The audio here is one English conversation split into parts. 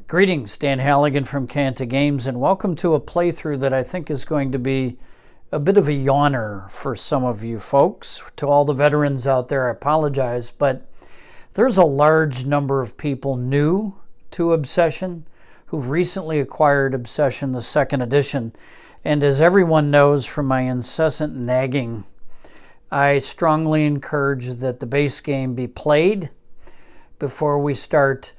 Greetings, Dan Halligan from Kayenta Games, and welcome to a playthrough that I think is going to be a bit of a yawner for some of you folks. To all the veterans out there, I apologize, but there's a large number of people new to Obsession who've recently acquired Obsession, the second edition. And as everyone knows from my incessant nagging, I strongly encourage that the base game be played before we start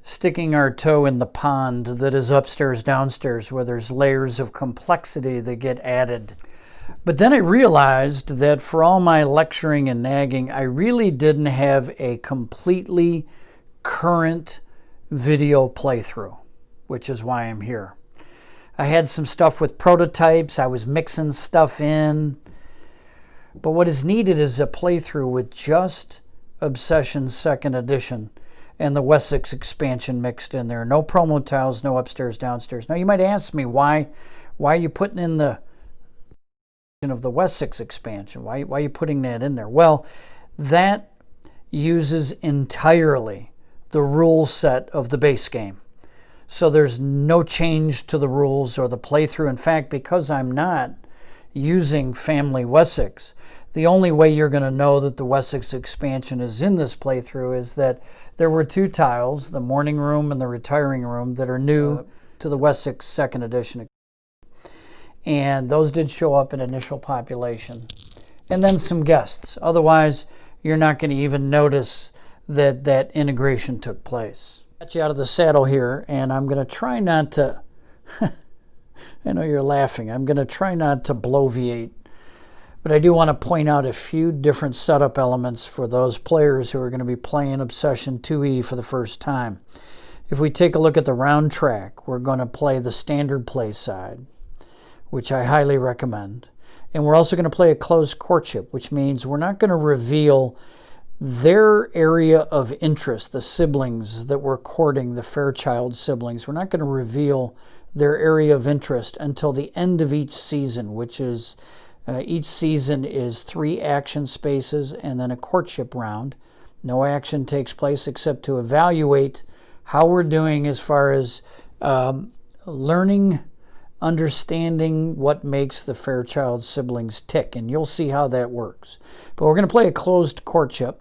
sticking our toe in the pond that is upstairs, downstairs, where there's layers of complexity that get added. But then I realized that for all my lecturing and nagging, I really didn't have a completely current video playthrough, which is why I'm here. I had some stuff with prototypes, I was mixing stuff in, but what is needed is a playthrough with just Obsession second edition and the Wessex expansion mixed in there. No promo tiles, no upstairs, downstairs. Now you might ask me, why are you putting in the of the Wessex expansion? Why are you putting that in there? Well, that uses entirely the rule set of the base game. So there's no change to the rules or the playthrough. In fact, because I'm not using Family Wessex, the only way you're going to know that the Wessex expansion is in this playthrough is that there were two tiles, the morning room and the retiring room, that are new to the Wessex second edition. And those did show up in initial population. And then some guests. Otherwise, you're not going to even notice that that integration took place. Got you out of the saddle here, and I'm going to try not to, I know you're laughing, I'm going to try not to bloviate. But I do want to point out a few different setup elements for those players who are going to be playing Obsession 2E for the first time. If we take a look at the round track, we're going to play the standard play side, which I highly recommend. And we're also going to play a closed courtship, which means we're not going to reveal their area of interest, the siblings that we're courting, the Fairchild siblings. We're not going to reveal their area of interest until the end of each season, which is each season is 3 action spaces and then a courtship round. No action takes place except to evaluate how we're doing as far as learning, understanding what makes the Fairchild siblings tick, and you'll see how that works. But we're going to play a closed courtship,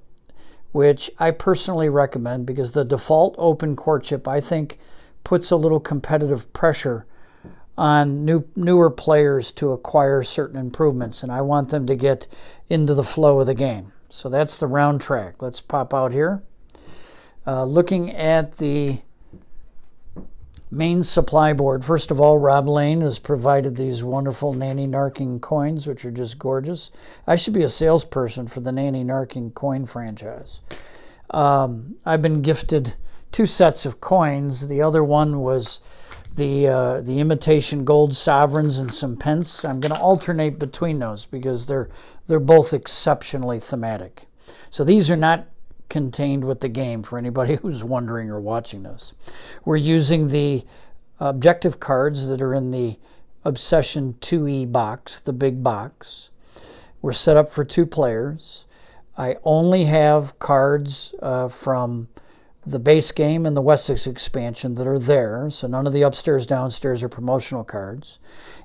which I personally recommend because the default open courtship, I think, puts a little competitive pressure on newer players to acquire certain improvements, and I want them to get into the flow of the game. So that's the round track. Let's pop out here. Looking at the main supply board, first of all, Rob Lane has provided these wonderful Nanny Narking coins, which are just gorgeous. I should be a salesperson for the Nanny Narking coin franchise. I've been gifted 2 sets of coins. The other one was the imitation gold sovereigns and some pence. I'm going to alternate between those because they're both exceptionally thematic. So these are not contained with the game for anybody who's wondering or watching this. We're using the objective cards that are in the Obsession 2E box, the big box. We're set up for 2 players. I only have cards from the base game and the Wessex expansion that are there, so none of the upstairs, downstairs are promotional cards.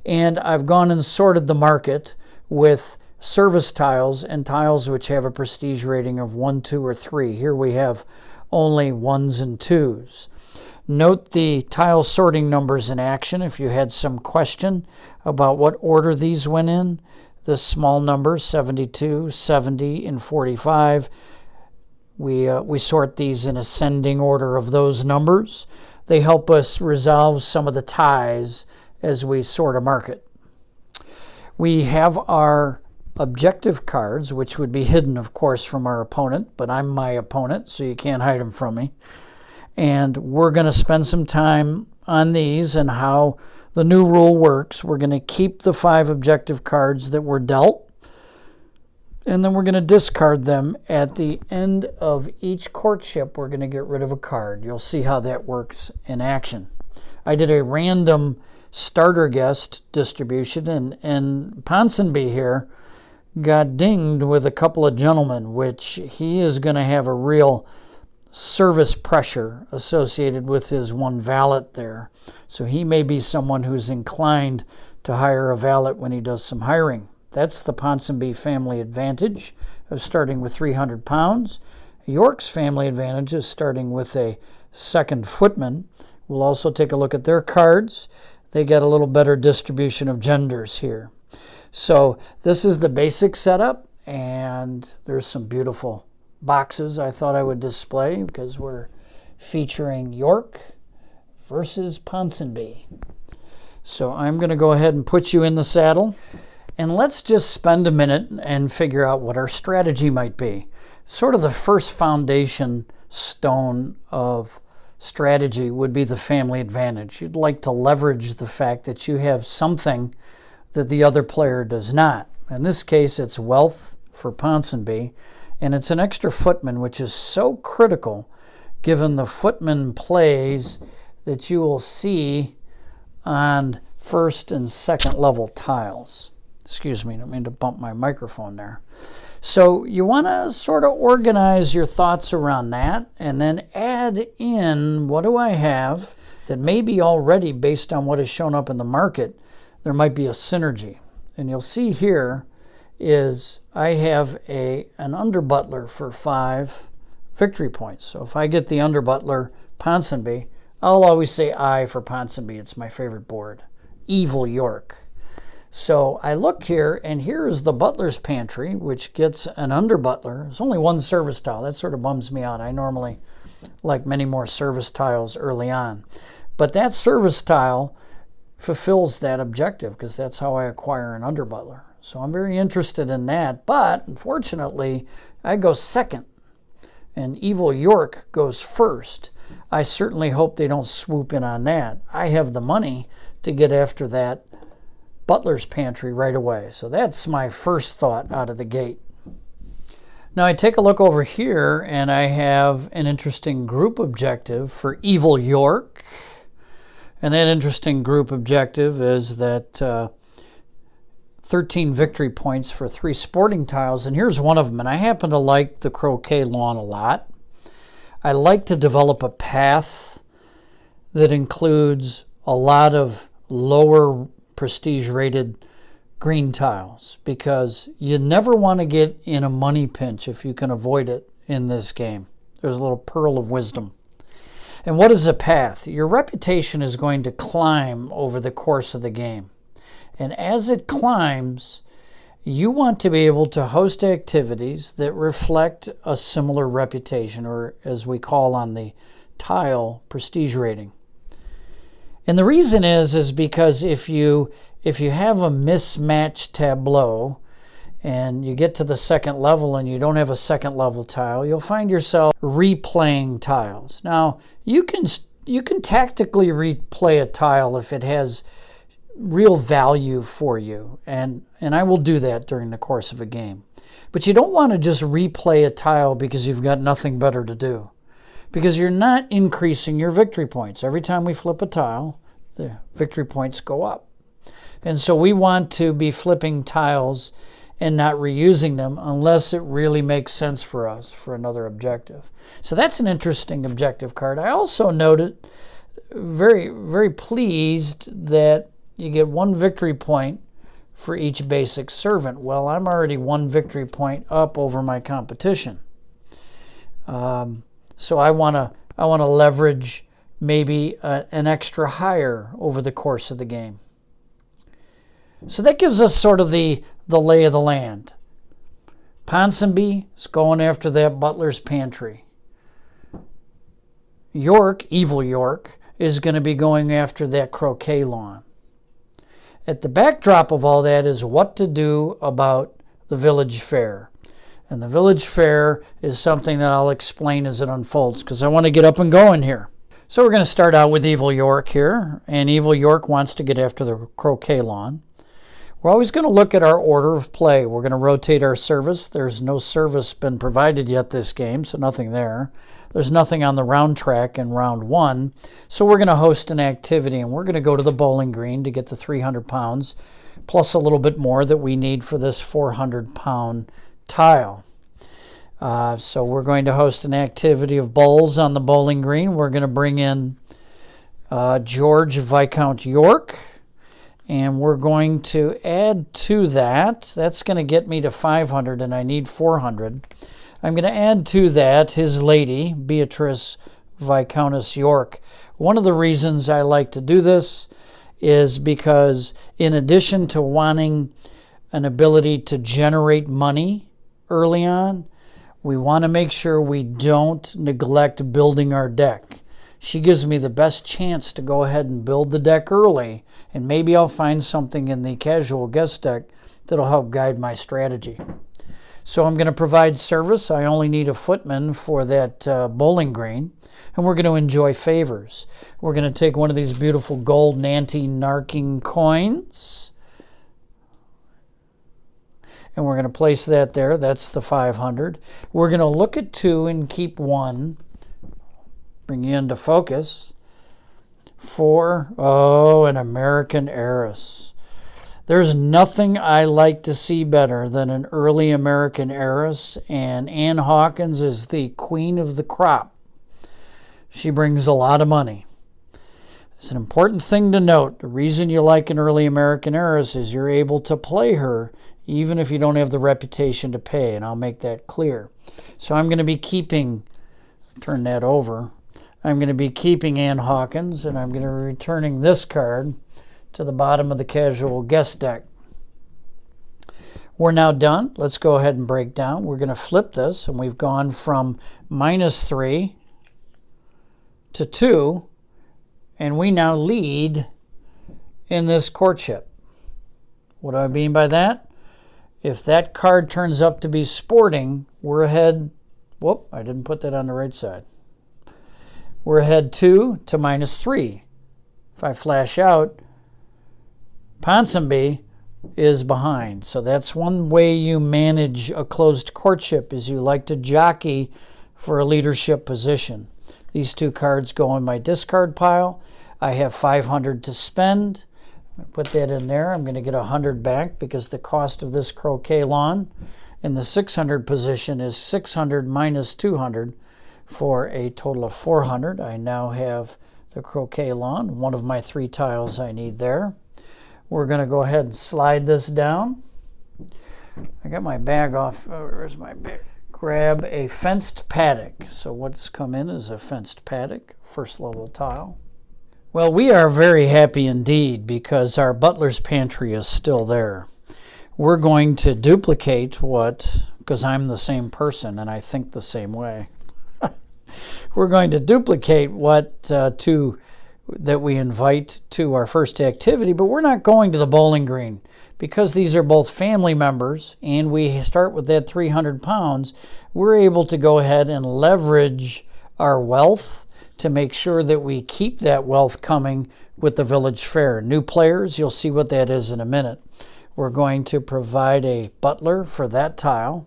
And I've gone and sorted the market with service tiles and tiles which have a prestige rating of 1, 2, or 3. Here we have only 1s and 2s. Note the tile sorting numbers in action if you had some question about what order these went in. The small numbers, 72, 70, and 45. We sort these in ascending order of those numbers. They help us resolve some of the ties as we sort a market. We have our objective cards, which would be hidden, of course, from our opponent, but I'm my opponent, so you can't hide them from me. And we're going to spend some time on these and how the new rule works. We're going to keep the 5 objective cards that were dealt, and then we're going to discard them. At the end of each courtship, we're going to get rid of a card. You'll see how that works in action. I did a random starter guest distribution, and Ponsonby here got dinged with a couple of gentlemen, which he is going to have a real service pressure associated with his one valet there. So he may be someone who's inclined to hire a valet when he does some hiring. That's the Ponsonby family advantage of starting with 300 pounds. York's family advantage is starting with a second footman. We'll also take a look at their cards. They get a little better distribution of genders here. So this is the basic setup, and there's some beautiful boxes I thought I would display because we're featuring York versus Ponsonby. So I'm going to go ahead and put you in the saddle, and let's just spend a minute and figure out what our strategy might be. Sort of the first foundation stone of strategy would be the family advantage. You'd like to leverage the fact that you have something that the other player does not. In this case, it's wealth for Ponsonby, and it's an extra footman, which is so critical given the footman plays that you will see on first and second level tiles. Excuse me, I don't mean to bump my microphone there. So you want to sort of organize your thoughts around that and then add in, what do I have that may be already based on what has shown up in the market, there might be a synergy. And you'll see here is I have an under-butler for 5 victory points. So if I get the under-butler Ponsonby, I'll always say I for Ponsonby. It's my favorite board. Evil York. So I look here, and here is the butler's pantry, which gets an under-butler. There's only one service tile. That sort of bums me out. I normally like many more service tiles early on. But that service tile fulfills that objective because that's how I acquire an under-butler. So I'm very interested in that. But unfortunately, I go second, and Evil York goes first. I certainly hope they don't swoop in on that. I have the money to get after that butler's pantry right away. So that's my first thought out of the gate. Now I take a look over here, and I have an interesting group objective for Evil York. And that interesting group objective is that 13 victory points for 3 sporting tiles. And here's one of them. And I happen to like the croquet lawn a lot. I like to develop a path that includes a lot of lower prestige rated green tiles, because you never want to get in a money pinch if you can avoid it in this game. There's a little pearl of wisdom. And what is a path? Your reputation is going to climb over the course of the game. And as it climbs, you want to be able to host activities that reflect a similar reputation, or as we call on the tile, prestige rating. And the reason is because if you have a mismatched tableau and you get to the second level and you don't have a second level tile, you'll find yourself replaying tiles. Now, you can tactically replay a tile if it has real value for you, and I will do that during the course of a game. But you don't want to just replay a tile because you've got nothing better to do, because you're not increasing your victory points. Every time we flip a tile, the victory points go up. And so we want to be flipping tiles and not reusing them unless it really makes sense for us for another objective. So that's an interesting objective card. I also noted, very, very pleased, that you get 1 victory point for each basic servant. Well, I'm already 1 victory point up over my competition. So I want to leverage maybe an extra hire over the course of the game. So that gives us sort of the lay of the land. Ponsonby is going after that butler's pantry. York, Evil York, is going to be going after that croquet lawn. At the backdrop of all that is what to do about the village fair. And the village fair is something that I'll explain as it unfolds, because I want to get up and going here. So we're going to start out with Evil York here, and Evil York wants to get after the croquet lawn. We're always going to look at our order of play. We're going to rotate our service. There's no service been provided yet this game, so nothing there. There's nothing on the round track in round 1. So we're going to host an activity, and we're going to go to the bowling green to get the 300 pounds, plus a little bit more that we need for this 400-pound tile. So we're going to host an activity of bowls on the bowling green. We're going to bring in George Viscount York, and we're going to add to that. That's going to get me to 500, and I need 400. I'm going to add to that his lady, Beatrice Viscountess York. One of the reasons I like to do this is because in addition to wanting an ability to generate money early on, we want to make sure we don't neglect building our deck. She gives me the best chance to go ahead and build the deck early, and maybe I'll find something in the casual guest deck that'll help guide my strategy. So I'm going to provide service. I only need a footman for that bowling green, and we're going to enjoy favors. We're going to take one of these beautiful gold anti-narking coins, and we're going to place that there. That's the 500. We're going to look at 2 and keep 1. Bring you into focus. 4. Oh, an American heiress. There's nothing I like to see better than an early American heiress, and Ann Hawkins is the queen of the crop. She brings a lot of money. It's an important thing to note. The reason you like an early American heiress is you're able to play her even if you don't have the reputation to pay, and I'll make that clear. So I'm going to be keeping, turn that over, I'm going to be keeping Ann Hawkins, and I'm going to be returning this card to the bottom of the casual guest deck. We're now done. Let's go ahead and break down. We're going to flip this, and we've gone from -3 to 2, and we now lead in this courtship. What do I mean by that? If that card turns up to be sporting, we're ahead. Whoop, I didn't put that on the right side. We're ahead 2 to -3. If I flash out, Ponsonby is behind. So that's one way you manage a closed courtship, is you like to jockey for a leadership position. These 2 cards go in my discard pile. I have 500 to spend. I'm going to put that in there. I'm going to get 100 back because the cost of this croquet lawn in the 600 position is 600 minus 200 for a total of 400. I now have the croquet lawn, one of my 3 tiles I need there. We're going to go ahead and slide this down. I got my bag off. Where's my bag? Grab a fenced paddock. So what's come in is a fenced paddock, first level tile. Well, we are very happy indeed because our butler's pantry is still there. We're going to duplicate because I'm the same person and I think the same way. We're going to duplicate that we invite to our first activity, but we're not going to the bowling green because these are both family members and we start with that 300 pounds. We're able to go ahead and leverage our wealth to make sure that we keep that wealth coming with the village fair. New players, you'll see what that is in a minute. We're going to provide a butler for that tile,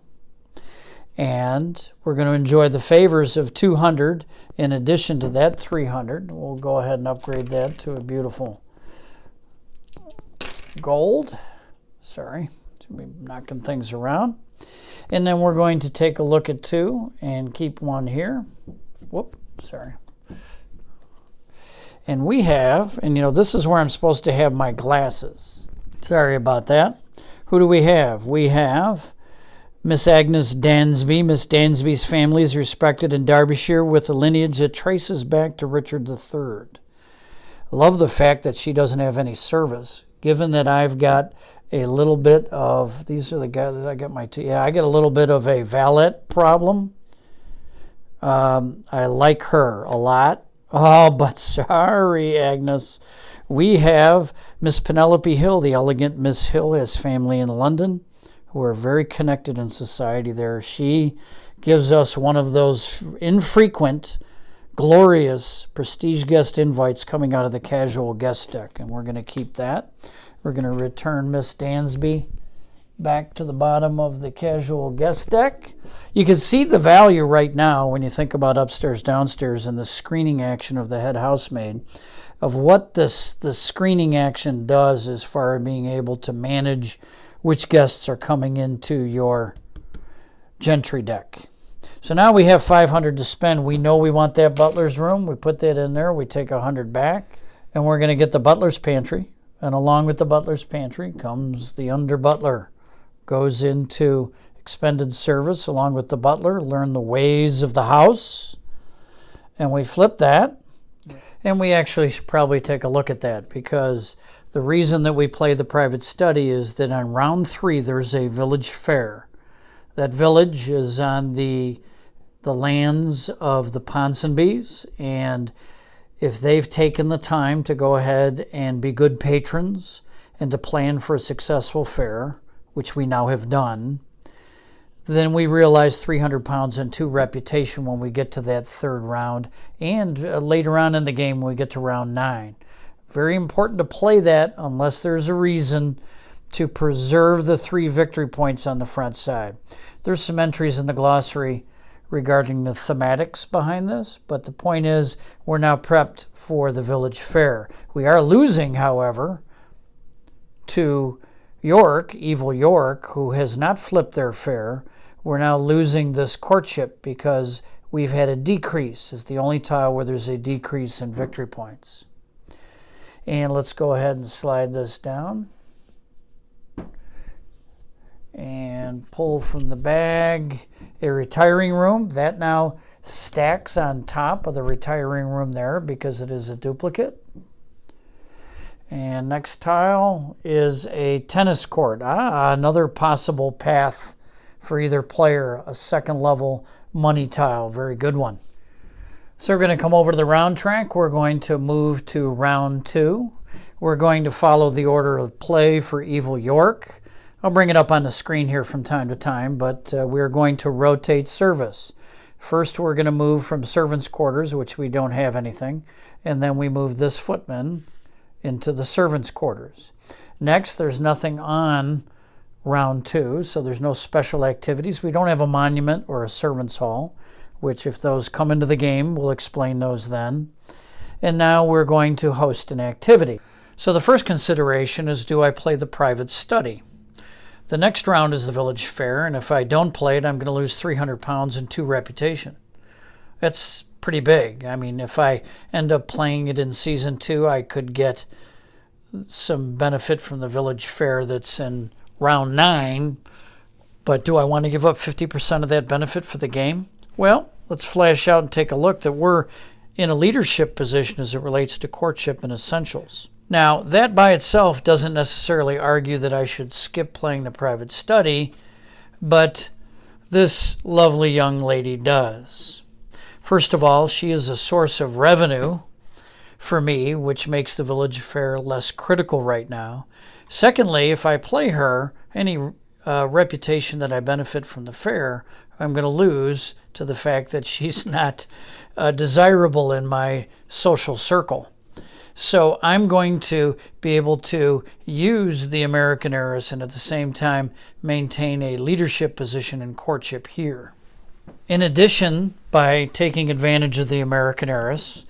and we're going to enjoy the favors of 200 in addition to that 300. We'll go ahead and upgrade that to a beautiful gold. Sorry, to be knocking things around. And then we're going to take a look at 2 and keep 1 here. Whoop, sorry. And we have, and this is where I'm supposed to have my glasses. Sorry about that. Who do we have? We have Miss Agnes Dansby. Miss Dansby's family is respected in Derbyshire with a lineage that traces back to Richard III. I love the fact that she doesn't have any service, given that I've got a little bit of, these are the guys that I got I get a little bit of a valet problem. I like her a lot. Oh, but sorry, Agnes. We have Miss Penelope Hill. The elegant Miss Hill has family in London who are very connected in society there. She gives us one of those infrequent, glorious prestige guest invites coming out of the casual guest deck, and we're going to keep that. We're going to return Miss Dansby back to the bottom of the casual guest deck. You can see the value right now when you think about upstairs, downstairs, and the screening action of the head housemaid, of what the screening action does as far as being able to manage which guests are coming into your gentry deck. So now we have 500 to spend. We know we want that butler's room. We put that in there. We take 100 back, and we're going to get the butler's pantry. And along with the butler's pantry comes the under butler. Goes into expended service along with the butler. Learn the ways of the house. And we flip that. And we actually should probably take a look at that, because the reason that we play the private study is that on round 3 there's a village fair. That village is on the lands of the Ponsonbys, and if they've taken the time to go ahead and be good patrons and to plan for a successful fair, which we now have done, then we realize 300 pounds and 2 reputation when we get to that 3rd round, and later on in the game when we get to round 9. Very important to play that unless there's a reason to preserve the 3 victory points on the front side. There's some entries in the glossary regarding the thematics behind this, but the point is we're now prepped for the village fair. We are losing, however, to York, evil York, who has not flipped their fair. We're now losing this courtship because we've had a decrease. It's the only tile where there's a decrease in victory points. And let's go ahead and slide this down and pull from the bag a retiring room. That now stacks on top of the retiring room there because it is a duplicate. And next tile is a tennis court. Another possible path for either player, a 2nd level money tile. Very good one. So we're going to come over to the round track. We're going to move to round 2. We're going to follow the order of play for evil York. I'll bring it up on the screen here from time to time, but we're going to rotate service. First, we're going to move from servants' quarters, which we don't have anything, and then we move this footman into the servants' quarters. Next, there's nothing on round 2, so there's no special activities. We don't have a monument or a servants' hall, which if those come into the game, we'll explain those then. And now we're going to host an activity. So the first consideration is, do I play the private study? The next round is the village fair, and if I don't play it, I'm going to lose 300 pounds and 2 reputation. That's pretty big. I mean, if I end up playing it in season 2, I could get some benefit from the village fair that's in round 9, but do I want to give up 50% of that benefit for the game? Well, let's flash out and take a look that we're in a leadership position as it relates to courtship and essentials. Now, that by itself doesn't necessarily argue that I should skip playing the private study, but this lovely young lady does. First of all, she is a source of revenue for me, which makes the village fair less critical right now. Secondly, if I play her, any reputation that I benefit from the fair, I'm going to lose to the fact that she's not desirable in my social circle. So I'm going to be able to use the American heiress and at the same time maintain a leadership position in courtship here. In addition, by taking advantage of the American heiress,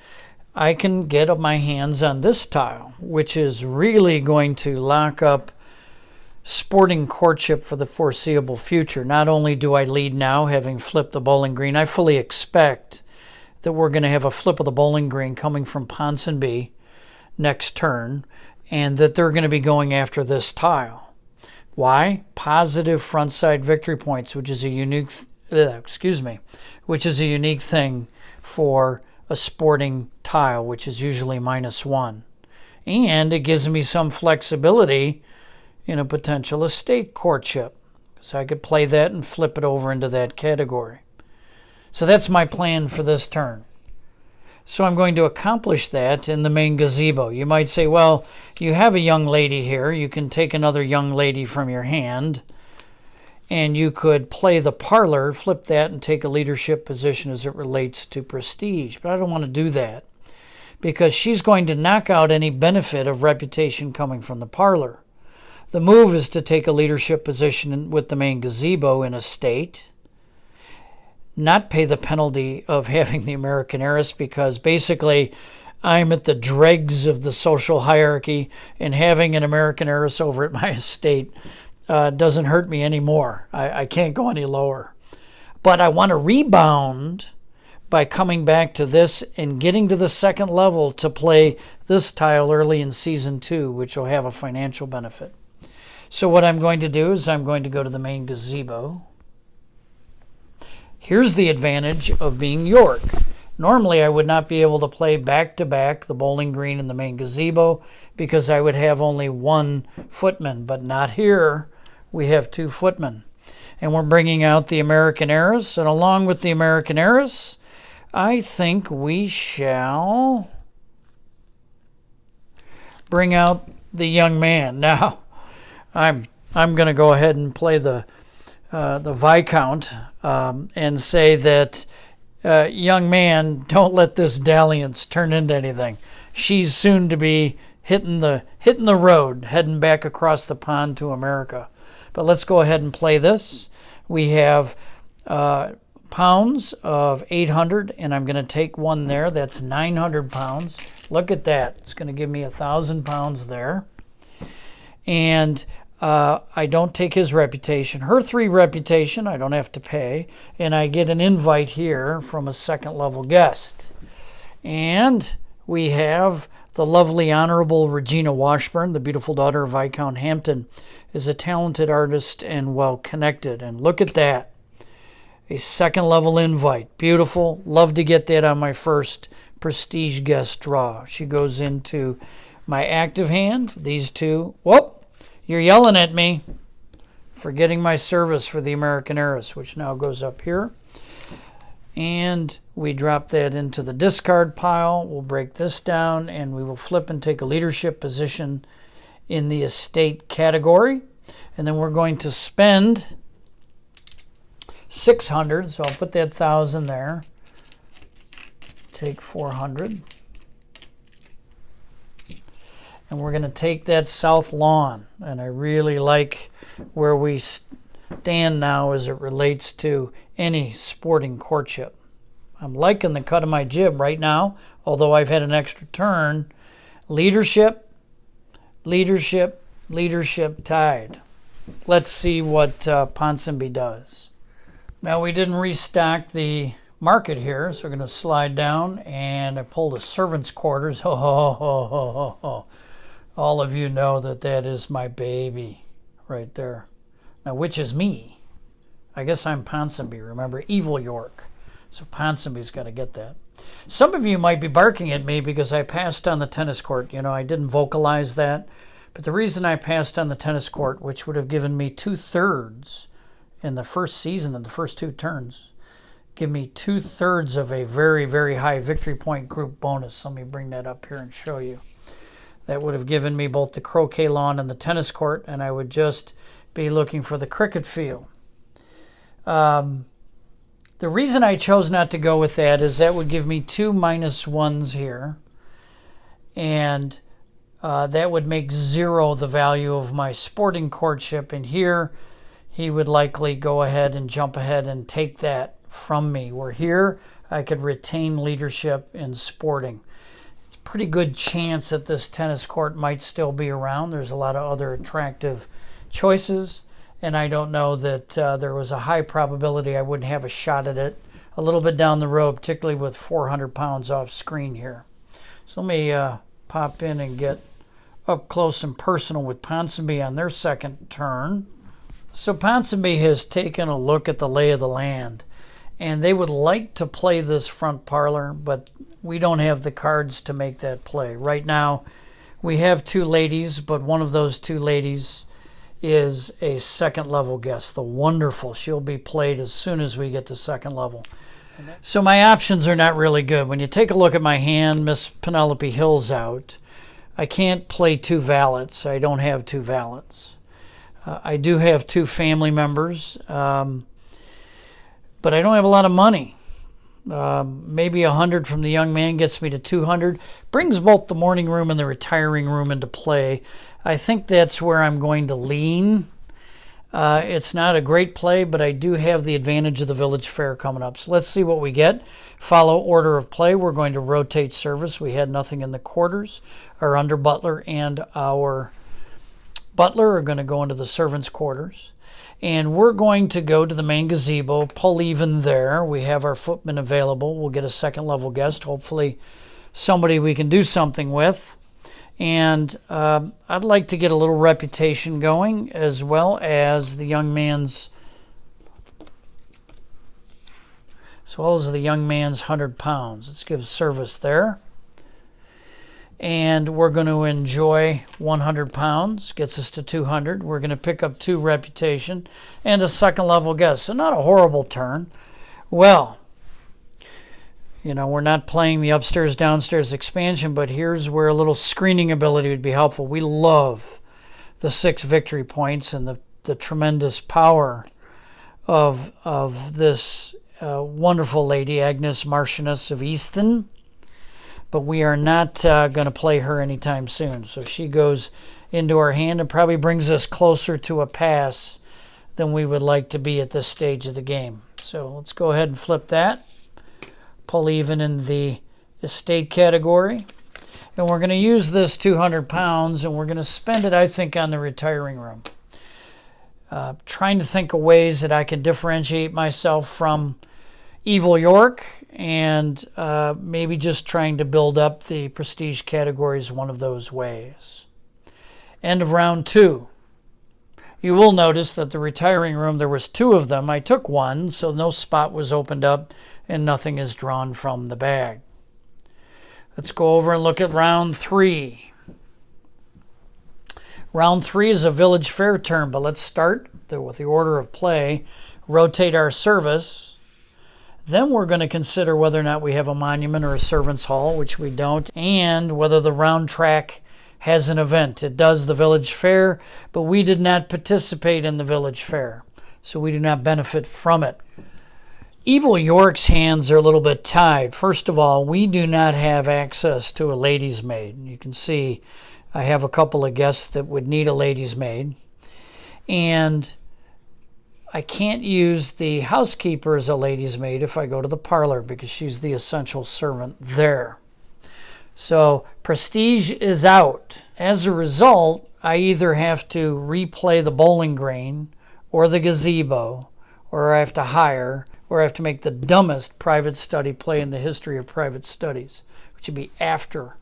I can get my hands on this tile, which is really going to lock up sporting courtship for the foreseeable future. Not only do I lead now, having flipped the bowling green, I fully expect that we're going to have a flip of the bowling green coming from Ponsonby next turn, and that they're going to be going after this tile. Why? Positive frontside victory points, which is a unique thing for a sporting tile, which is usually -1. And it gives me some flexibility in a potential estate courtship. So I could play that and flip it over into that category. So that's my plan for this turn. So I'm going to accomplish that in the main gazebo. You might say, well, you have a young lady here. You can take another young lady from your hand, and you could play the parlor, flip that, and take a leadership position as it relates to prestige. But I don't want to do that because she's going to knock out any benefit of reputation coming from the parlor. The move is to take a leadership position with the main gazebo in a state, not pay the penalty of having the American heiress, because basically I'm at the dregs of the social hierarchy, and having an American heiress over at my estate doesn't hurt me anymore. I can't go any lower. But I want to rebound by coming back to this and getting to the second level to play this tile early in season 2, which will have a financial benefit. So what I'm going to do is I'm going to go to the main gazebo. Here's the advantage of being York. Normally I would not be able to play back-to-back the bowling green and the main gazebo because I would have only one footman, but not here. We have 2 footmen. And we're bringing out the American Heiress, and along with the American Heiress, I think we shall bring out the young man. Now, I'm going to go ahead and play the Viscount and say that young man, don't let this dalliance turn into anything. She's soon to be hitting the road, heading back across the pond to America. But let's go ahead and play this. We have pounds of 800, and I'm going to take one there. That's 900 pounds. Look at that. It's going to give me 1,000 pounds there. And I don't take his reputation. Her 3 reputation, I don't have to pay. And I get an invite here from a second level guest. And we have the lovely Honorable Regina Washburn, the beautiful daughter of Viscount Hampton, is a talented artist and well connected. And look at that. A second level invite. Beautiful. Love to get that on my first prestige guest draw. She goes into my active hand. These 2. Whoop! You're yelling at me. Forgetting my service for the American Heiress, which now goes up here. And we drop that into the discard pile. We'll break this down, and we will flip and take a leadership position in the estate category. And then we're going to spend 600, so I'll put that 1,000 there. Take 400. And we're going to take that south lawn. And I really like where we stand now as it relates to any sporting courtship. I'm liking the cut of my jib right now, although I've had an extra turn. Leadership, leadership, leadership tied. Let's see what Ponsonby does. Now, we didn't restock the market here, so we're going to slide down, and I pulled a servant's quarters. All of you know that that is my baby right there. Now, which is me? I guess I'm Ponsonby, remember? Evil York. So Ponsonby's got to get that. Some of you might be barking at me because I passed on the tennis court. You know, I didn't vocalize that. But the reason I passed on the tennis court, which would have given me 2/3 in the first season, in the first 2 turns, give me 2/3 of a very, very high victory point group bonus. Let me bring that up here and show you. That would have given me both the croquet lawn and the tennis court, and I would just be looking for the cricket field. The reason I chose not to go with that is that would give me 2 -1s here, and that would make 0 the value of my sporting courtship, and here he would likely go ahead and jump ahead and take that from me, where here I could retain leadership in sporting. It's a pretty good chance that this tennis court might still be around. There's a lot of other attractive choices, and I don't know that there was a high probability I wouldn't have a shot at it a little bit down the road, particularly with 400 pounds off screen here. So let me pop in and get up close and personal with Ponsonby on their second turn. So Ponsonby has taken a look at the lay of the land, and they would like to play this front parlor, but we don't have the cards to make that play. Right now, we have 2 ladies, but one of those 2 ladies is a second level guest, the wonderful. She'll be played as soon as we get to second level. So my options are not really good. When you take a look at my hand, Miss Penelope Hill's out. I can't play 2 valets. I don't have 2 valets. I do have 2 family members, but I don't have a lot of money. Maybe 100 from the young man gets me to 200. Brings both the morning room and the retiring room into play. I think that's where I'm going to lean. It's not a great play, but I do have the advantage of the village fair coming up. So let's see what we get. Follow order of play. We're going to rotate service. We had nothing in the quarters. Our under butler and our butler are going to go into the servants' quarters. And we're going to go to the main gazebo, pull even there. We have our footman available. We'll get a second level guest, hopefully somebody we can do something with. And I'd like to get a little reputation going, as well as the young man's 100 pounds. Let's give service there. And we're going to enjoy 100 pounds, gets us to 200. We're going to pick up 2 reputation and a second level guest. So not a horrible turn. Well, you know, we're not playing the upstairs, downstairs expansion, but here's where a little screening ability would be helpful. We love the 6 victory points and the tremendous power of this wonderful lady, Agnes Marchioness of Easton. But we are not going to play her anytime soon. So she goes into our hand and probably brings us closer to a pass than we would like to be at this stage of the game. So let's go ahead and flip that. Pull even in the estate category. And we're going to use this 200 pounds and we're going to spend it, I think, on the retiring room. Trying to think of ways that I can differentiate myself from Evil York, and maybe just trying to build up the prestige category is one of those ways. End of round 2. You will notice that the retiring room, there was 2 of them. I took one, so no spot was opened up and nothing is drawn from the bag. Let's go over and look at round 3. Round 3 is a village fair turn, but let's start with the order of play. Rotate our service. Then we're going to consider whether or not we have a monument or a servants' hall, which we don't, and whether the round track has an event. It does the village fair, but we did not participate in the village fair, so we do not benefit from it. Evil York's hands are a little bit tied. First of all, we do not have access to a lady's maid. You can see I have a couple of guests that would need a lady's maid, and I can't use the housekeeper as a lady's maid if I go to the parlor because she's the essential servant there. So prestige is out. As a result, I either have to replay the bowling green or the gazebo, or I have to hire, or I have to make the dumbest private study play in the history of private studies, which would be after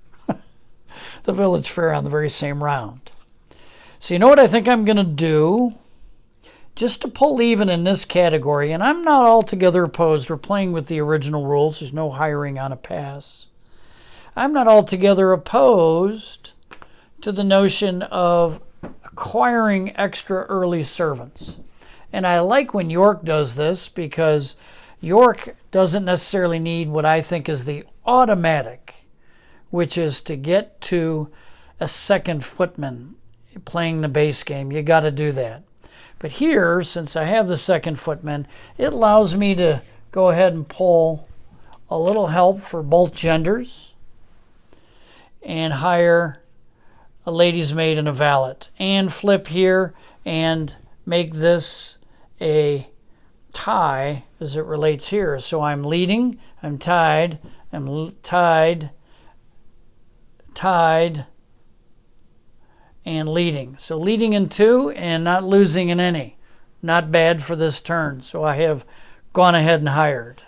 the village fair on the very same round. So you know what I think I'm going to do? Just to pull even in this category, and I'm not altogether opposed. We're playing with the original rules. There's no hiring on a pass. I'm not altogether opposed to the notion of acquiring extra early servants. And I like when York does this because York doesn't necessarily need what I think is the automatic, which is to get to a second footman playing the base game. You got to do that. But here, since I have the second footman, it allows me to go ahead and pull a little help for both genders and hire a lady's maid and a valet. And flip here and make this a tie as it relates here. So I'm leading, I'm tied, tied, and leading. So leading in 2 and not losing in any. Not bad for this turn. So I have gone ahead and hired.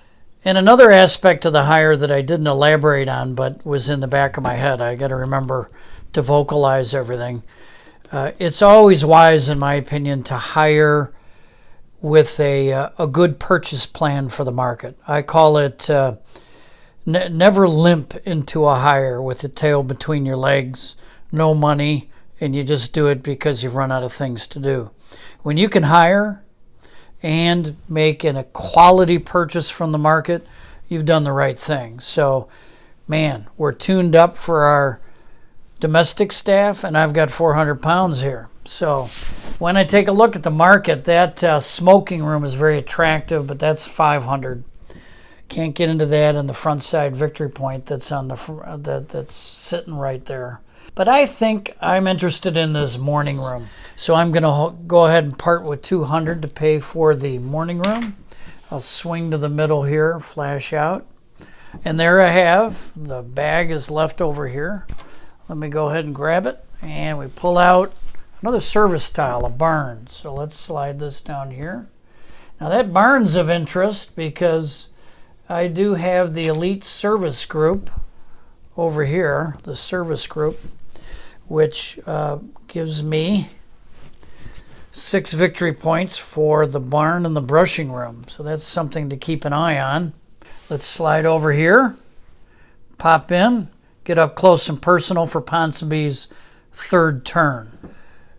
And another aspect of the hire that I didn't elaborate on but was in the back of my head, I got to remember to vocalize everything. It's always wise, in my opinion, to hire with a good purchase plan for the market. I call it never limp into a hire with the tail between your legs, no money, and you just do it because you've run out of things to do. When you can hire and make a quality purchase from the market, you've done the right thing. So, man, we're tuned up for our domestic staff, and I've got 400 pounds here. So when I take a look at the market, that smoking room is very attractive, but that's 500. Can't get into that in the front side victory point that's on the that's sitting right there. But I think I'm interested in this morning room. So I'm going to go ahead and part with 200 to pay for the morning room. I'll swing to the middle here, flash out. And there I have. The bag is left over here. Let me go ahead and grab it. And we pull out Another service tile, a barn. So let's slide this down here. Now that barn's of interest because I do have the elite service group over here, the service group, which gives me 6 victory points for the barn and the brushing room. So that's something to keep an eye on. Let's slide over here, pop in, get up close and personal for Ponsonby's third turn.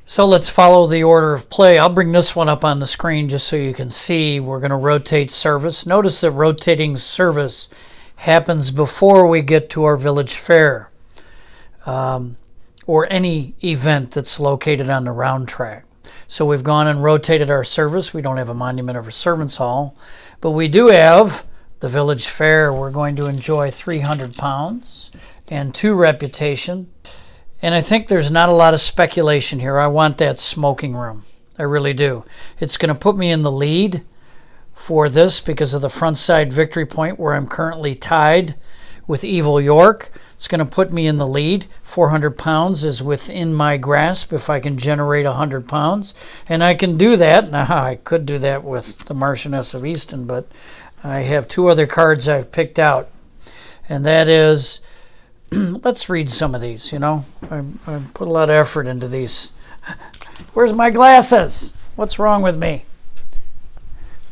So let's follow the order of play. I'll bring this one up on the screen just so you can see. We're going to rotate service. Notice that rotating service happens before we get to our village fair or any event that's located on the round track. So we've gone and rotated our service. We don't have a monument of a servants' hall, but we do have the village fair. We're going to enjoy 300 pounds and 2 reputation. And I think there's not a lot of speculation here. I want that smoking room. I really do. It's going to put me in the lead for this because of the front side victory point where I'm currently tied with Evil York. It's going to put me in the lead. 400 pounds is within my grasp if I can generate 100 pounds. And I can do that. Now, I could do that with the Marchioness of Easton, but I have 2 other cards I've picked out. And that is, let's read some of these, you know. I put a lot of effort into these. Where's my glasses? What's wrong with me?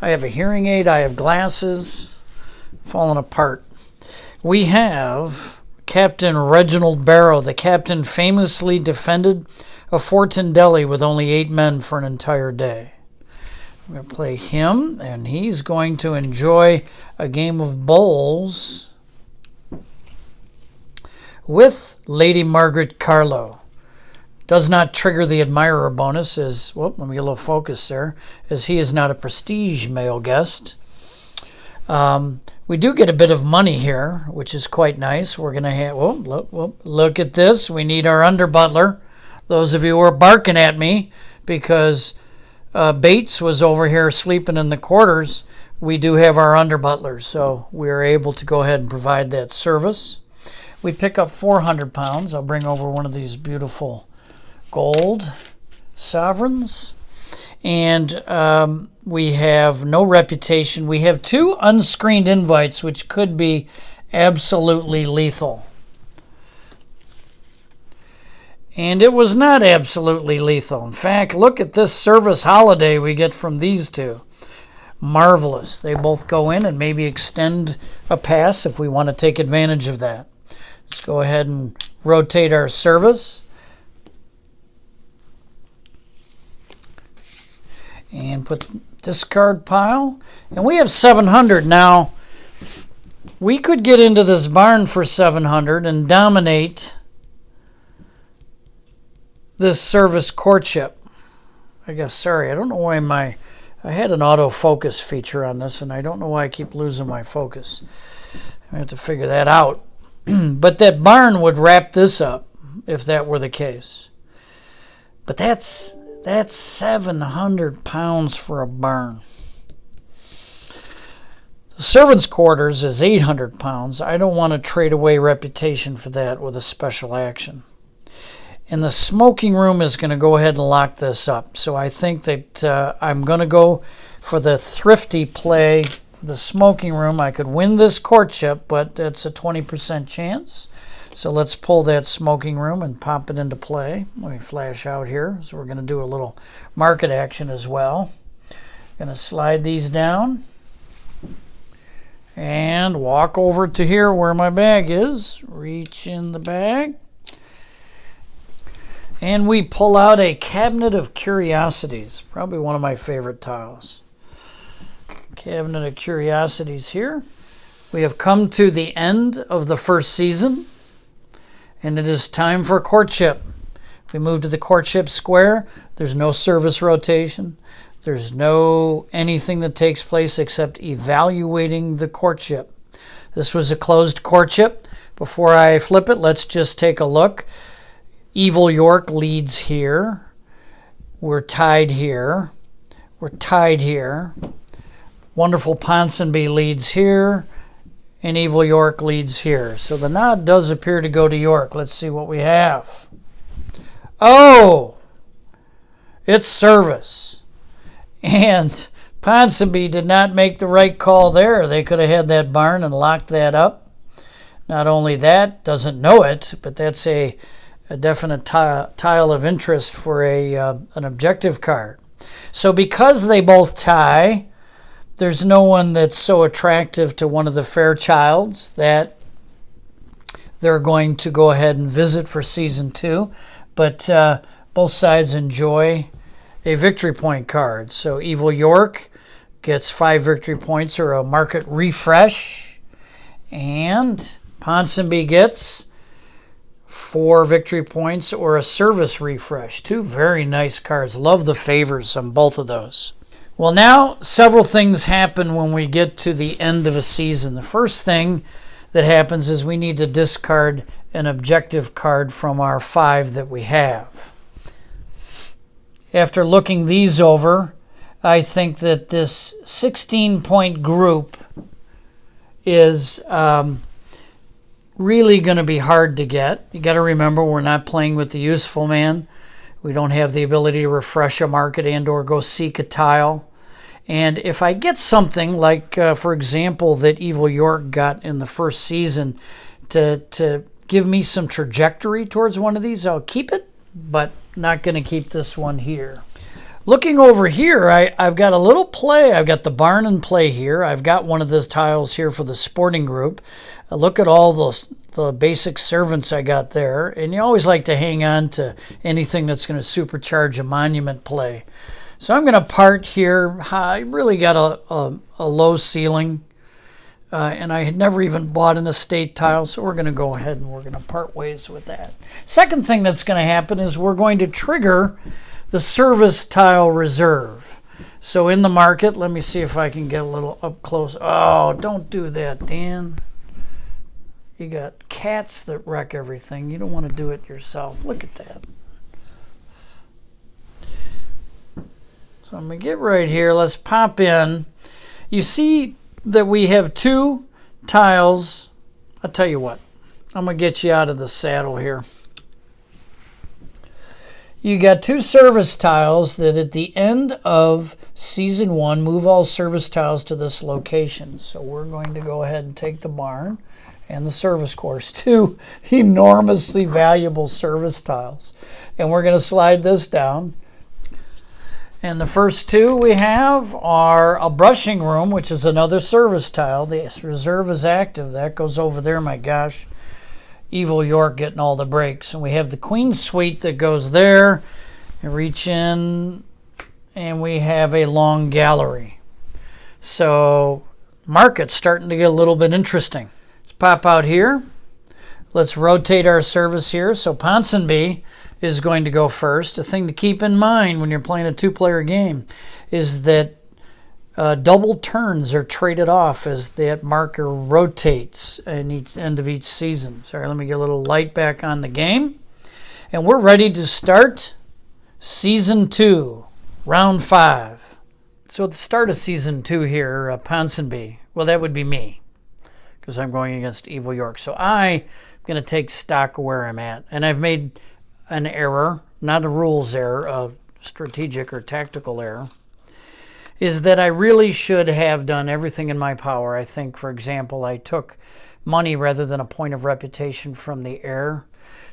I have a hearing aid. I have glasses. Falling apart. We have Captain Reginald Barrow. The captain famously defended a fort in Delhi with only 8 men for an entire day. I'm going to play him, and he's going to enjoy a game of bowls with Lady Margaret Carlow. Does not trigger the admirer bonus as, well, let me get a little focus there, as he is not a prestige male guest. We do get a bit of money here, which is quite nice. We're going to have, look at this. We need our under butler. Those of you who are barking at me because Bates was over here sleeping in the quarters, we do have our under butler, so we are able to go ahead and provide that service. We pick up 400 pounds. I'll bring over one of these beautiful gold sovereigns. And we have no reputation. We have 2 unscreened invites, which could be absolutely lethal. And it was not absolutely lethal. In fact, look at this service holiday we get from these 2. Marvelous. They both go in and maybe extend a pass if we want to take advantage of that. Let's go ahead and rotate our service. And put discard pile. And we have 700. Now, we could get into this barn for 700 and dominate this service courtship. I guess, sorry, I don't know why I had an autofocus feature on this, and I don't know why I keep losing my focus. I have to figure that out. But that barn would wrap this up if that were the case. But that's 700 pounds for a barn. The servants' quarters is 800 pounds. I don't want to trade away reputation for that with a special action. And the smoking room is going to go ahead and lock this up. So I think that I'm going to go for the thrifty play. The smoking room, I could win this courtship, but that's a 20% chance. So let's pull that smoking room and pop it into play. Let me flash out here. So we're going to do a little market action as well. Going to slide these down and walk over to here where my bag is. Reach in the bag. And we pull out a cabinet of curiosities. Probably one of my favorite tiles. Cabinet of Curiosities here. We have come to the end of the first season, and it is time for courtship. We move to the courtship square. There's no service rotation. There's no anything that takes place except evaluating the courtship. This was a closed courtship. Before I flip it, let's just take a look. Evil York leads here. We're tied here. We're tied here. Wonderful Ponsonby leads here, and Evil York leads here. So the nod does appear to go to York. Let's see what we have. Oh, It's service. And Ponsonby did not make the right call there. They could have had that barn and locked that up. Not only that, doesn't know it, but that's a definite tile of interest for an objective card. So because they both tie, there's no one that's so attractive to one of the Fairchilds that they're going to go ahead and visit for season 2. But both sides enjoy a victory point card. So Evil York gets 5 victory points or a market refresh. And Ponsonby gets 4 victory points or a service refresh. 2 very nice cards. Love the favors on both of those. Well, now several things happen when we get to the end of a season. The first thing that happens is we need to discard an objective card from our 5 that we have. After looking these over, I think that this 16-point group is really going to be hard to get. You got to remember, we're not playing with the useful man. We don't have the ability to refresh a market and or go seek a tile. And if I get something like, for example, that Evil York got in the first season to give me some trajectory towards one of these, I'll keep it, but not going to keep this one here. Looking over here, I've got a little play. I've got the barn in play here. I've got one of those tiles here for the sporting group. Look at all the basic servants I got there. And you always like to hang on to anything that's going to supercharge a monument play. So I'm going to part here. I really got a low ceiling. And I had never even bought an estate tile, so we're going to go ahead and we're going to part ways with that. Second thing that's going to happen is we're going to trigger the service tile reserve. So in the market, let me see if I can get a little up close. Oh, don't do that, Dan. You got cats that wreck everything. You don't want to do it yourself. Look at that. So I'm going to get right here. Let's pop in. You see that we have 2 tiles. I'll tell you what. I'm going to get you out of the saddle here. You got 2 service tiles that at the end of season 1 move all service tiles to this location. So we're going to go ahead and take the barn and the service course, 2 enormously valuable service tiles. And we're going to slide this down. And the first 2 we have are a brushing room, which is another service tile. The reserve is active. That goes over there, my gosh. Evil York getting all the breaks. And we have the Queen Suite that goes there. And reach in, and we have a long gallery. So market's starting to get a little bit interesting. Let's pop out here. Let's rotate our service here. So Ponsonby is going to go first. A thing to keep in mind when you're playing a 2-player game is that double turns are traded off as that marker rotates in each end of each season. Sorry, let me get a little light back on the game. And we're ready to start season 2, round 5. So at the start of season 2 here, Ponsonby, well, that would be me because I'm going against Evil York. So I'm going to take stock of where I'm at. And I've made an error, not a rules error, a strategic or tactical error, is that I really should have done everything in my power. I think, for example, I took money rather than a point of reputation from the heir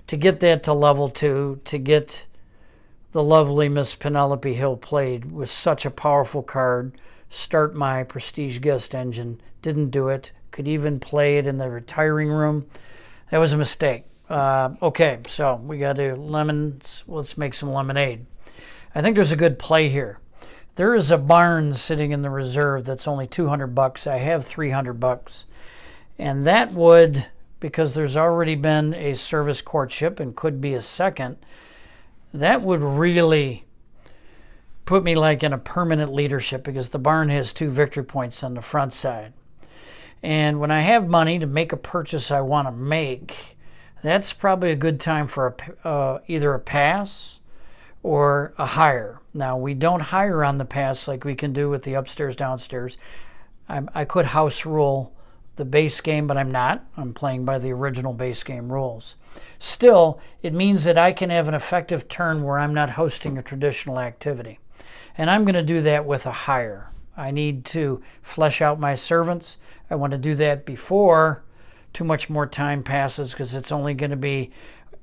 to get that to level 2, to get the lovely Miss Penelope Hill played with such a powerful card, start my prestige guest engine. Didn't do it. Could even play it in the retiring room. That was a mistake. Okay, so we got to lemons. Let's make some lemonade. I think there's a good play here. There is a barn sitting in the reserve that's only $200. I have $300. And that would, because there's already been a service courtship and could be a second, that would really put me like in a permanent leadership because the barn has 2 victory points on the front side. And when I have money to make a purchase I want to make, that's probably a good time for either a pass or a hire. Now, we don't hire on the pass like we can do with the upstairs, downstairs. I could house rule the base game, but I'm not. I'm playing by the original base game rules. Still, it means that I can have an effective turn where I'm not hosting a traditional activity. And I'm going to do that with a hire. I need to flesh out my servants. I want to do that before too much more time passes, because it's only going to be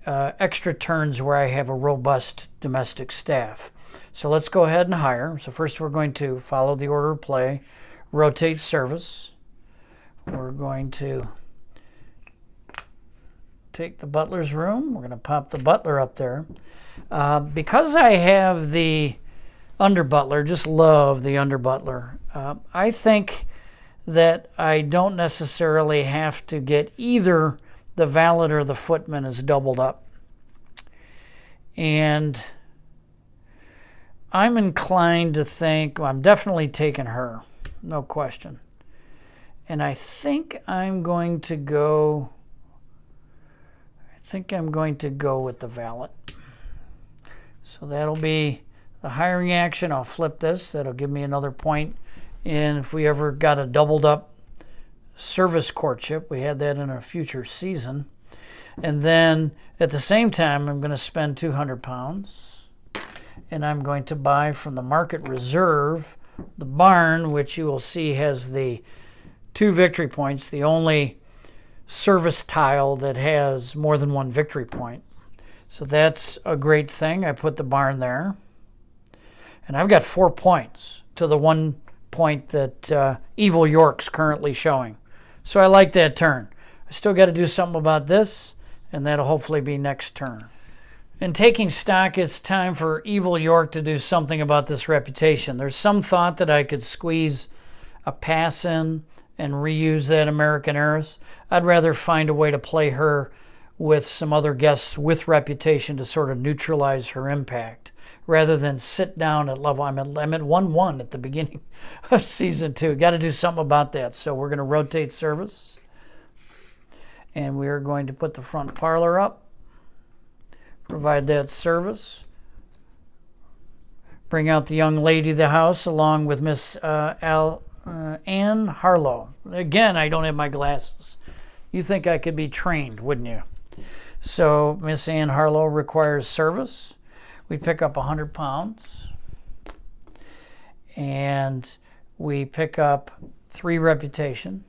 extra turns where I have a robust domestic staff. So let's go ahead and hire. So first we're going to follow the order of play, rotate service. We're going to take the butler's room. We're going to pop the butler up there. Because I have the under butler, just love the under butler, I think that I don't necessarily have to get either the valet or the footman as doubled up. And I'm inclined to think, well, I'm definitely taking her, no question. And I think I'm going to go with the valet. So that'll be the hiring action. I'll flip this. That'll give me another point. And if we ever got a doubled up service courtship, we had that in a future season. And then at the same time, I'm going to spend 200 pounds. And I'm going to buy from the market reserve the barn, which you will see has the 2 victory points, the only service tile that has more than 1 victory point. So that's a great thing. I put the barn there. And I've got 4 points to the 1 point that Evil York's currently showing. So I like that turn. I still got to do something about this, and that'll hopefully be next turn. In taking stock, it's time for Evil York to do something about this reputation. There's some thought that I could squeeze a pass in and reuse that American heiress. I'd rather find a way to play her with some other guests with reputation to sort of neutralize her impact, rather than sit down at level. I'm at 1-1 at the beginning of season 2. Got to do something about that. So we're going to rotate service. And we are going to put the front parlor up. Provide that service. Bring out the young lady of the house along with Miss Anne Harlow. Again, I don't have my glasses. You think I could be trained, wouldn't you? So Miss Anne Harlow requires service. We pick up 100 pounds. And we pick up 3 reputation.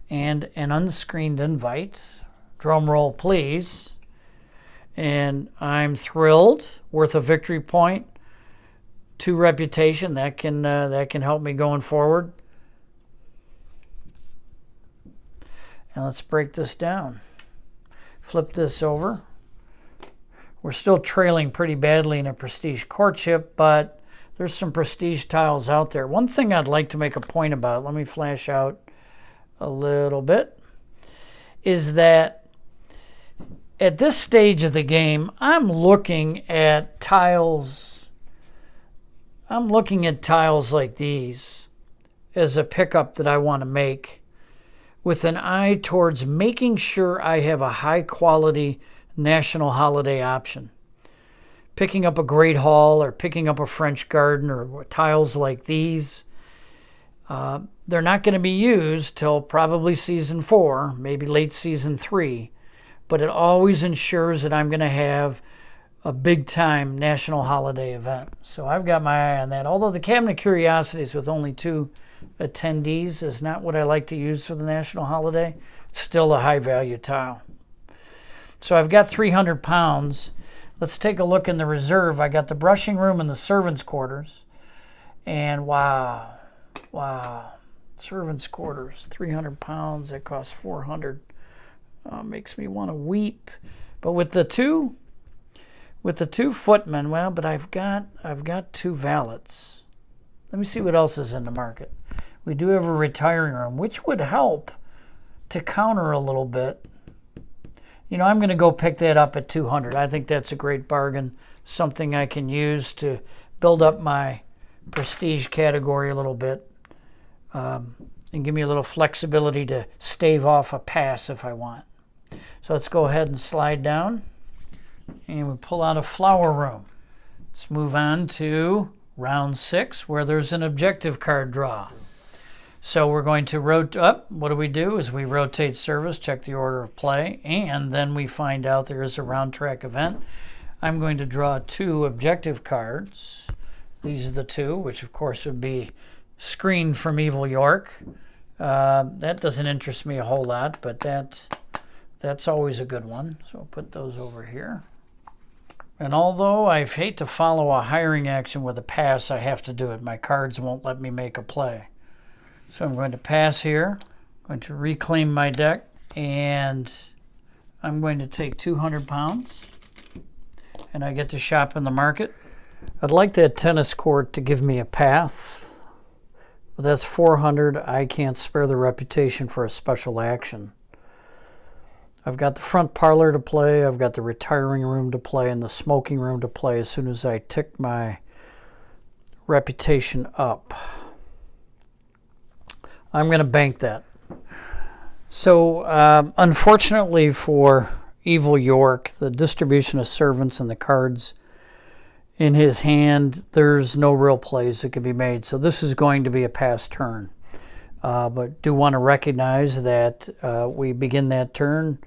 And an unscreened invite. Drum roll, please. And I'm thrilled. Worth a victory point. 2 reputation. That can help me going forward. And let's break this down. Flip this over. We're still trailing pretty badly in a prestige courtship, but there's some prestige tiles out there. One thing I'd like to make a point about, let me flash out a little bit, is that at this stage of the game, I'm looking at tiles like these as a pickup that I want to make, with an eye towards making sure I have a high quality national holiday option. Picking up a Great Hall or picking up a French Garden or tiles like these, they're not going to be used till probably season 4, maybe late season 3, but it always ensures that I'm going to have a big time national holiday event. So I've got my eye on that. Although the Cabinet of Curiosities with only 2 attendees is not what I like to use for the national holiday, it's still a high value tile. So I've got 300 pounds. Let's take a look in the reserve. I got the brushing room and the servants' quarters. And wow. Servants' quarters, 300 pounds, that costs 400. Makes me want to weep. But with the two footmen, well, but I've got 2 valets. Let me see what else is in the market. We do have a retiring room, which would help to counter a little bit. You know, I'm going to go pick that up at 200. I think that's a great bargain, something I can use to build up my prestige category a little bit, and give me a little flexibility to stave off a pass if I want. So let's go ahead and slide down, and we pull out a flower room. Let's move on to round 6, where there's an objective card draw. So we're going to rotate up. What do? Is we rotate service, check the order of play, and then we find out there is a round track event. I'm going to draw 2 objective cards. These are the 2, which of course would be Screen from Evil York. That doesn't interest me a whole lot, but that's always a good one. So I'll put those over here. And although I hate to follow a hiring action with a pass, I have to do it. My cards won't let me make a play. So I'm going to pass here. I'm going to reclaim my deck, and I'm going to take 200 pounds, and I get to shop in the market. I'd like that tennis court to give me a path, but that's 400. I can't spare the reputation for a special action. I've got the front parlor to play, I've got the retiring room to play, and the smoking room to play as soon as I tick my reputation up. I'm going to bank that. So, unfortunately for Evil York, the distribution of servants and the cards in his hand, there's no real plays that can be made. So this is going to be a pass turn. But do want to recognize that we begin that turn.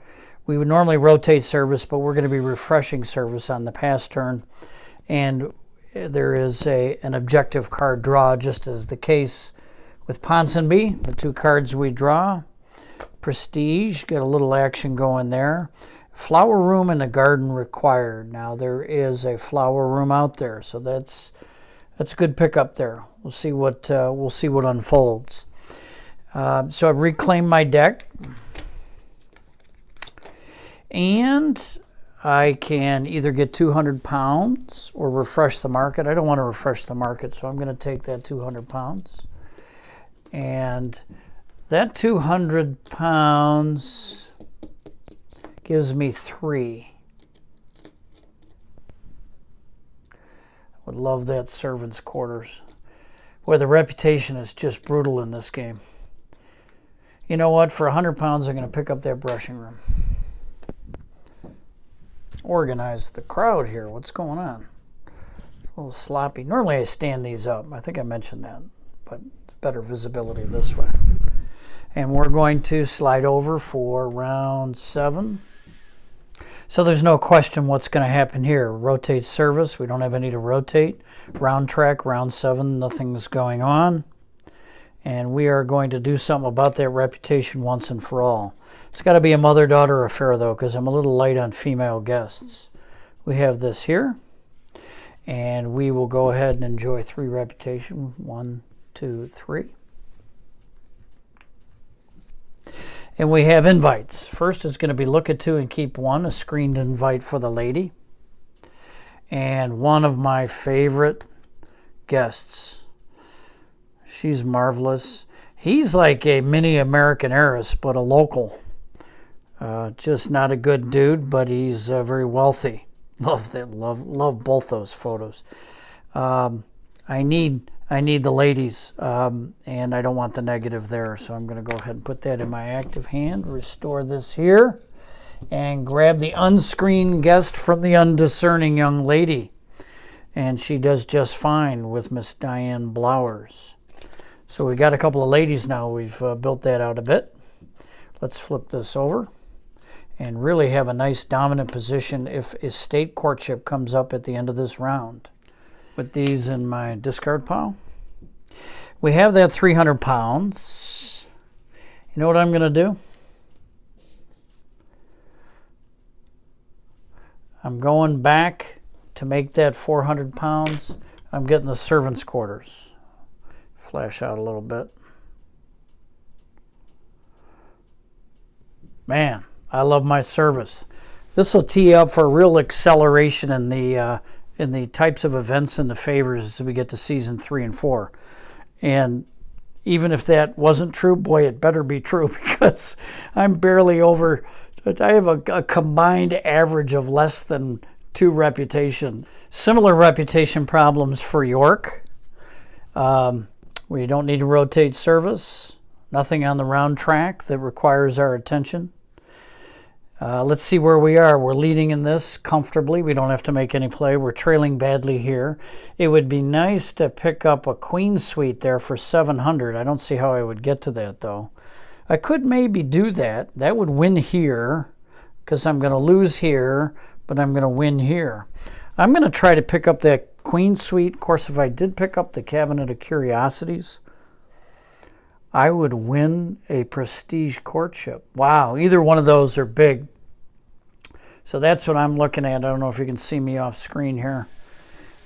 We would normally rotate service, but we're going to be refreshing service on the pass turn. And there is an objective card draw, just as the case with Ponsonby. The 2 cards we draw. Prestige, got a little action going there. Flower room and a garden required. Now there is a flower room out there, so that's a good pickup there. We'll see what unfolds. So I've reclaimed my deck, and I can either get 200 pounds or refresh the market. I don't want to refresh the market, so I'm going to take that 200 pounds. And that 200 pounds gives me 3. I would love that servants' quarters. Boy, the reputation is just brutal in this game. You know what? For 100 pounds, I'm going to pick up that brushing room. Organize the crowd here. What's going on? It's a little sloppy. Normally I stand these up. I think I mentioned that, but it's better visibility this way. And we're going to slide over for round 7. So there's no question what's going to happen here. Rotate service. We don't have any to rotate. Round track, round 7. Nothing's going on. And we are going to do something about that reputation once and for all. It's got to be a mother-daughter affair, though, because I'm a little light on female guests. We have this here, and we will go ahead and enjoy 3 reputation. 1, 2, 3. And we have invites. First is going to be look at 2 and keep 1, a screened invite for the lady. And one of my favorite guests. She's marvelous. He's like a mini American heiress, but a local. Just not a good dude, but he's very wealthy. Love that. Love both those photos. I need the ladies, and I don't want the negative there, so I'm going to go ahead and put that in my active hand. Restore this here, and grab the unscreened guest from the undiscerning young lady, and she does just fine with Miss Diane Blowers. So we got a couple of ladies now. We've built that out a bit. Let's flip this over and really have a nice dominant position if estate courtship comes up at the end of this round. Put these in my discard pile. We have that 300 pounds. You know what I'm going to do? I'm going back to make that 400 pounds. I'm getting the servants' quarters. Flash out a little bit. Man, I love my service. This will tee up for a real acceleration in the types of events and the favors as we get to season 3 and 4. And even if that wasn't true, boy, it better be true, because I'm barely over. I have a combined average of less than 2 reputation. Similar reputation problems for York. We don't need to rotate service. Nothing on the round track that requires our attention. Let's see where we are. We're leading in this comfortably. We don't have to make any play. We're trailing badly here. It would be nice to pick up a queen suite there for 700. I don't see how I would get to that, though. I could maybe do that. That would win here because I'm going to lose here, but I'm going to win here. I'm going to try to pick up that queen suite. Of course, if I did pick up the Cabinet of Curiosities, I would win a prestige courtship. Wow, either one of those are big. So that's what I'm looking at. I don't know if you can see me off screen here.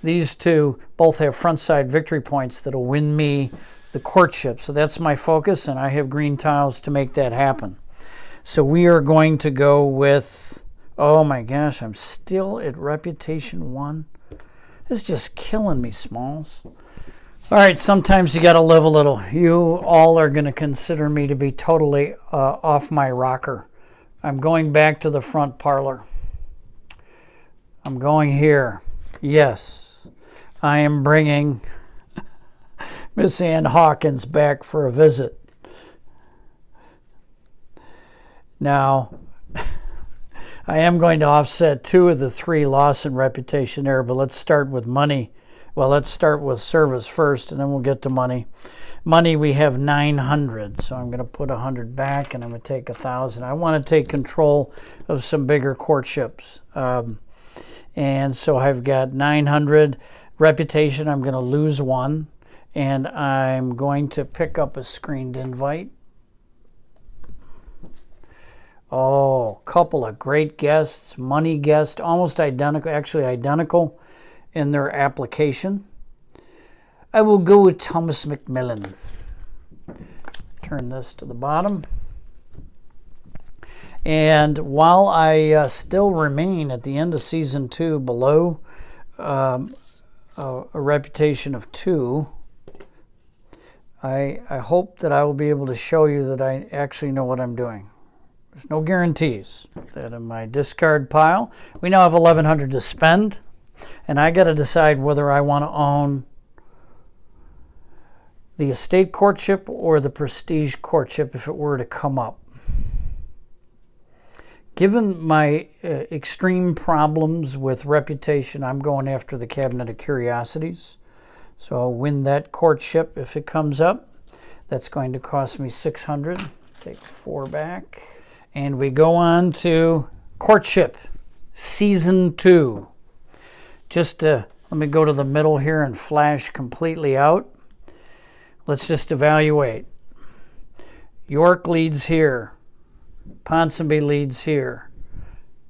These two both have front side victory points that'll win me the courtship. So that's my focus, and I have green tiles to make that happen. So we are going to go with, oh my gosh, I'm still at reputation 1. This is just killing me, Smalls. All right, sometimes you got to live a little. You all are going to consider me to be totally off my rocker. I'm going back to the front parlor. I'm going here. Yes, I am bringing Miss Ann Hawkins back for a visit. Now, I am going to offset 2 of the 3 loss in reputation there, but let's start with money. Well, let's start with service first, and then we'll get to money. Money, we have 900, so I'm going to put 100 back, and I'm going to take 1,000. I want to take control of some bigger courtships. And so I've got 900. Reputation, I'm going to lose 1, and I'm going to pick up a screened invite. Oh, couple of great guests, money guests, almost identical, actually identical in their application. I will go with Thomas McMillan. Turn this to the bottom. And while I still remain at the end of season 2 below a reputation of 2, I hope that I will be able to show you that I actually know what I'm doing. There's no guarantees. Put that in my discard pile. We now have 1,100 to spend, and I got to decide whether I want to own the estate courtship or the prestige courtship if it were to come up. Given my extreme problems with reputation, I'm going after the Cabinet of Curiosities. So I'll win that courtship if it comes up. That's going to cost me 600. Take 4 back. And we go on to courtship, season 2. Just let me go to the middle here and flash completely out. Let's just evaluate. York leads here. Ponsonby leads here.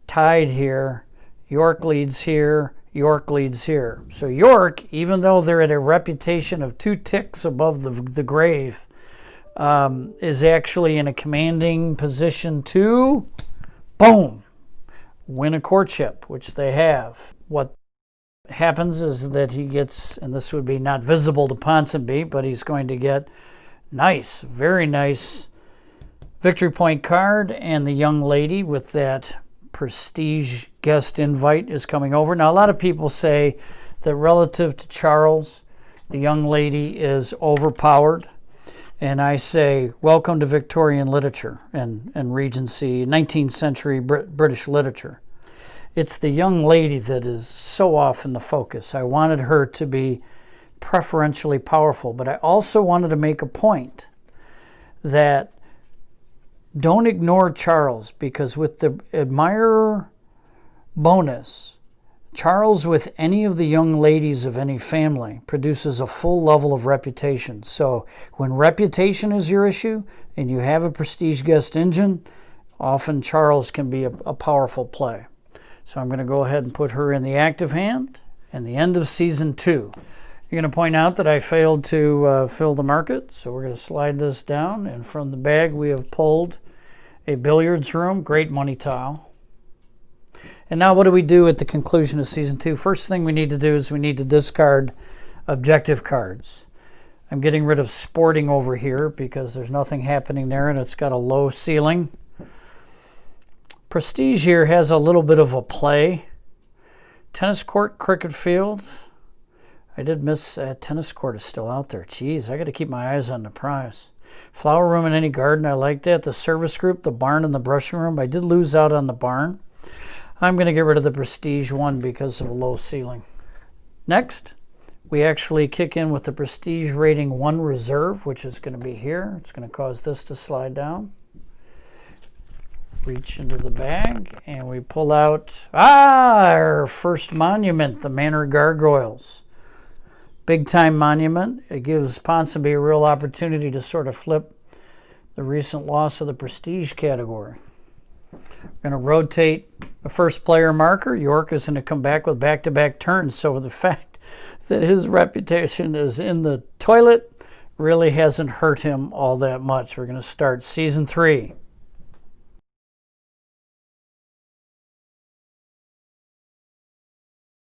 Tied here. York leads here. York leads here. So York, even though they're at a reputation of 2 ticks above the grave, is actually in a commanding position to, boom, win a courtship, which they have. What happens is that he gets, and this would be not visible to Ponsonby, but he's going to get nice, very nice victory point card, and the young lady with that prestige guest invite is coming over. Now, a lot of people say that relative to Charles, the young lady is overpowered. And I say, welcome to Victorian literature and Regency, 19th century British literature. It's the young lady that is so often the focus. I wanted her to be preferentially powerful, but I also wanted to make a point that don't ignore Charles, because with the admirer bonus, Charles with any of the young ladies of any family produces a full level of reputation. So when reputation is your issue and you have a prestige guest engine, often Charles can be a powerful play. So I'm going to go ahead and put her in the active hand and the end of season 2. You're going to point out that I failed to fill the market, so we're going to slide this down, and from the bag we have pulled a billiards room, great money tile. And now what do we do at the conclusion of season 2? First thing we need to do is we need to discard objective cards. I'm getting rid of sporting over here because there's nothing happening there and it's got a low ceiling. Prestige here has a little bit of a play. Tennis court, cricket field. I did miss tennis court is still out there. Jeez, I got to keep my eyes on the prize. Flower room in any garden, I like that. The service group, the barn and the brushing room. I did lose out on the barn. I'm going to get rid of the Prestige one because of a low ceiling. Next, we actually kick in with the Prestige rating 1 reserve, which is going to be here. It's going to cause this to slide down. Reach into the bag, and we pull out, our first monument, the Manor Gargoyles. Big time monument. It gives Ponsonby a real opportunity to sort of flip the recent loss of the Prestige category. We're going to rotate the first player marker. York is going to come back with back-to-back turns, so the fact that his reputation is in the toilet really hasn't hurt him all that much. We're going to start Season 3.